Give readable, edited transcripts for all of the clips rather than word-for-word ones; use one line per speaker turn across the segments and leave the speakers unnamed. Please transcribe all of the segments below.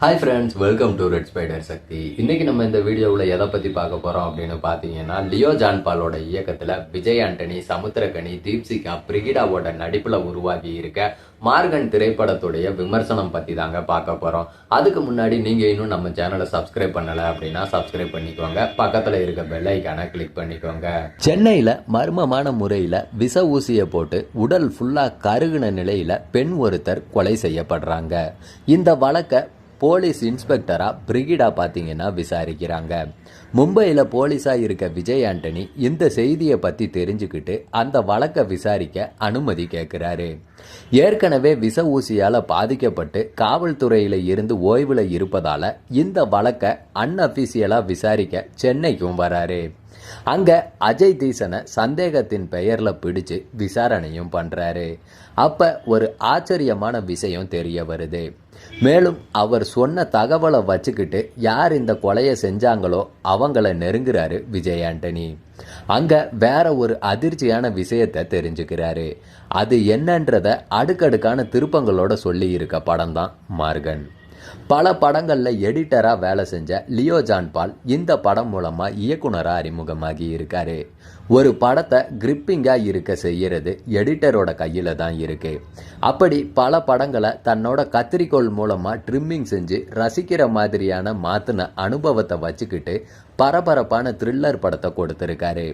Hi friends, welcome to red spider Sakthi. இன்னைக்கு நம்ம இந்த வீடியோவில் எதை பற்றி பார்க்க போகிறோம் அப்படின்னு பார்த்தீங்கன்னா, லியோ ஜான்பாலோட இயக்கத்தில் விஜய் ஆண்டனி, சமுத்திரகனி, தீப்சிகா, பிரிகிடாவோட நடிப்பில் உருவாகி இருக்க மார்கன் திரைப்படத்துடைய விமர்சனம் பற்றி தாங்க பார்க்க போகிறோம். அதுக்கு முன்னாடி நீங்கள் இன்னும் நம்ம சேனலை சப்ஸ்கிரைப் பண்ணலை அப்படின்னா சப்ஸ்கிரைப் பண்ணிக்கோங்க. பக்கத்தில் இருக்க பெல் ஐக்கானை கிளிக் பண்ணிக்கோங்க. சென்னையில் மர்மமான முறையில் விச ஊசியை போட்டு உடல் ஃபுல்லாக கருகின நிலையில் பெண் ஒருத்தர் கொலை செய்யப்படுறாங்க. இந்த வழக்கை போலீஸ் இன்ஸ்பெக்டரா பிரிகிடா பார்த்தீங்கன்னா விசாரிக்கிறாங்க. மும்பையில் போலீஸாக இருக்க விஜய் ஆண்டனி இந்த செய்தியை பற்றி தெரிஞ்சுக்கிட்டு அந்த வழக்கை விசாரிக்க அனுமதி கேட்குறாரு. ஏற்கனவே விச ஊசியால் பாதிக்கப்பட்டு காவல்துறையில் இருந்து ஓய்வில் இருப்பதால் இந்த வழக்கை அன்அஃபிஷியலாக விசாரிக்க சென்னைக்கும் வராரு. அங்க அஜய் தீசனை சந்தேகத்தின் பெயர்ல பிடிச்சு விசாரணையும் பண்றாரு. அப்ப ஒரு ஆச்சரியமான விஷயம் தெரிய வருது. மேலும் அவர் சொன்ன தகவலை வச்சுக்கிட்டு யார் இந்த கொலையை செஞ்சாங்களோ அவங்கள நெருங்குறாரு விஜய் ஆண்டனி. அங்க வேற ஒரு அதிர்ச்சியான விஷயத்தை தெரிஞ்சுக்கிறாரு. அது என்னன்றத அடுக்கடுக்கான திருப்பங்களோட சொல்லி இருக்க படம் தான் மார்கன். பல படங்களில் எடிட்டராக வேலை செஞ்ச லியோ ஜான்பால் இந்த படம் மூலமாக இயக்குனராக அறிமுகமாகி இருக்காரு. ஒரு படத்தை கிரிப்பிங்காக இருக்க செய்கிறது எடிட்டரோட கையில் தான் இருக்குது. அப்படி பல படங்களை தன்னோட கத்திரிக்கோள் மூலமாக ட்ரிம்மிங் செஞ்சு ரசிக்கிற மாதிரியான மாற்றின அனுபவத்தை வச்சுக்கிட்டு பரபரப்பான த்ரில்லர் படத்தை கொடுத்துருக்காரு.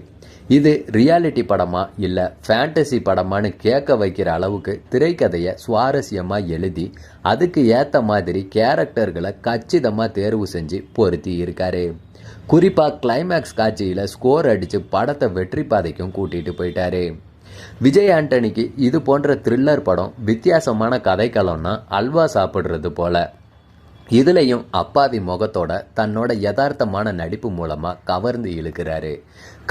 இது ரியாலிட்டி படமா இல்லை ஃபேண்டசி படமானு கேட்க வைக்கிற அளவுக்கு திரைக்கதையை சுவாரஸ்யமாக எழுதி அதுக்கு ஏற்ற மாதிரி கேரக்டர்களை கச்சிதமாக தேர்வு செஞ்சு பொருத்தி இருக்காரு. குறிப்பாக கிளைமேக்ஸ் காட்சியில் ஸ்கோர் அடித்து படத்தை வெற்றி பாதைக்கும் கூட்டிகிட்டு போயிட்டாரு. விஜய் ஆண்டனிக்கு இது போன்ற த்ரில்லர் படம் வித்தியாசமான கதைக்களம்னா அல்வா சாப்பிட்றது போல. இதுலேயும் அப்பாவி முகத்தோட தன்னோட யதார்த்தமான நடிப்பு மூலமாக கவர்ந்து இழுக்கிறாரு.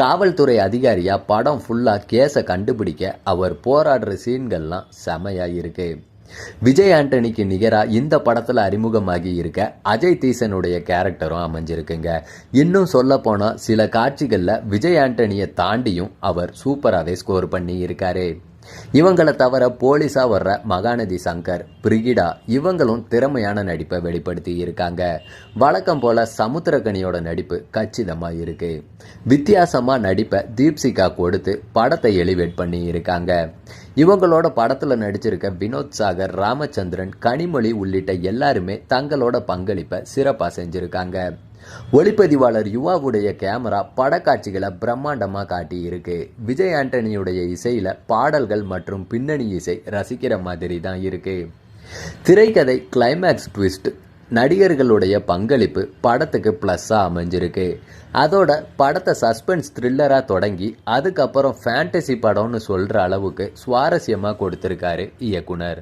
காவல்துறை அதிகாரியாக படம் ஃபுல்லாக கேஸை கண்டுபிடிக்க அவர் போராடுற சீன்கள்லாம் செமையாக இருக்கு. விஜய் ஆண்டனிக்கு நிகராக இந்த படத்தில் அறிமுகமாகி இருக்க அஜய் தீசனுடைய கேரக்டரும் அமைஞ்சிருக்குங்க. இன்னும் சொல்ல போனால் சில காட்சிகளில் விஜய் ஆண்டனியை தாண்டியும் அவர் சூப்பராகவே ஸ்கோர் பண்ணி இருக்காரு. இவங்களை தவிர போலீஸா வர்ற மகாநதி சங்கர், பிரிகிடா இவங்களும் திறமையான நடிப்பை வெளிப்படுத்தி இருக்காங்க. வழக்கம் போல சமுத்திரகனியோட நடிப்பு கச்சிதமா இருக்கு. வித்தியாசமா நடிப்பை தீப்சிகா கொடுத்து படத்தை எலிவேட் பண்ணி இருக்காங்க. இவங்களோட படத்துல நடிச்சிருக்க வினோத் சாகர், ராமச்சந்திரன், கனிமொழி உள்ளிட்ட எல்லாருமே தங்களோட பங்களிப்பை சிறப்பாக செஞ்சிருக்காங்க. ஒளிப்பதிவாளர் யுவாவுடைய கேமரா படக்காட்சிகளை பிரம்மாண்டமாக காட்டி இருக்கு. விஜய் ஆண்டனியுடைய இசையில பாடல்கள் மற்றும் பின்னணி இசை ரசிக்கிற மாதிரி தான் இருக்கு. திரைக்கதை, கிளைமேக்ஸ் ட்விஸ்ட், நடிகர்களுடைய பங்களிப்பு படத்துக்கு ப்ளஸ்ஸாக அமைஞ்சிருக்கு. அதோட படத்தை சஸ்பென்ஸ் த்ரில்லராக தொடங்கி அதுக்கப்புறம் ஃபேண்டசி படம்னு சொல்கிற அளவுக்கு சுவாரஸ்யமாக கொடுத்துருக்காரு இயக்குனர்.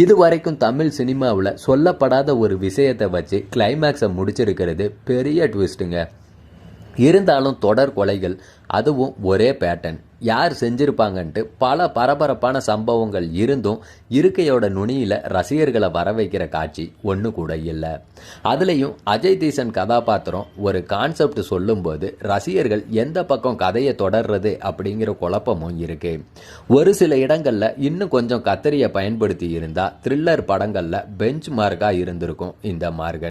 இதுவரைக்கும் தமிழ் சினிமாவில் சொல்லப்படாத ஒரு விஷயத்தை வச்சு கிளைமேக்ஸை முடிச்சிருக்கிறது பெரிய ட்விஸ்ட்டுங்க. இருந்தாலும் தொடர் கொலைகள், அதுவும் ஒரே பேட்டர்ன், யார் செஞ்சிருப்பாங்கன்ட்டு பல பரபரப்பான சம்பவங்கள் இருந்தும் இருக்கையோட நுனியில் ரசிகர்களை வர வைக்கிற காட்சி ஒன்று கூட இல்லை. அதுலேயும் அஜய் தீசன் கதாபாத்திரம் ஒரு கான்செப்ட் சொல்லும்போது ரசிகர்கள் எந்த பக்கம் கதையை தொடர்றது அப்படிங்கிற குழப்பமும் இருக்கு. ஒரு சில இடங்களில் இன்னும் கொஞ்சம் கத்தரியை பயன்படுத்தி இருந்தால் த்ரில்லர் படங்களில் பெஞ்ச் மார்க்காக இருந்திருக்கும் இந்த மார்கன்.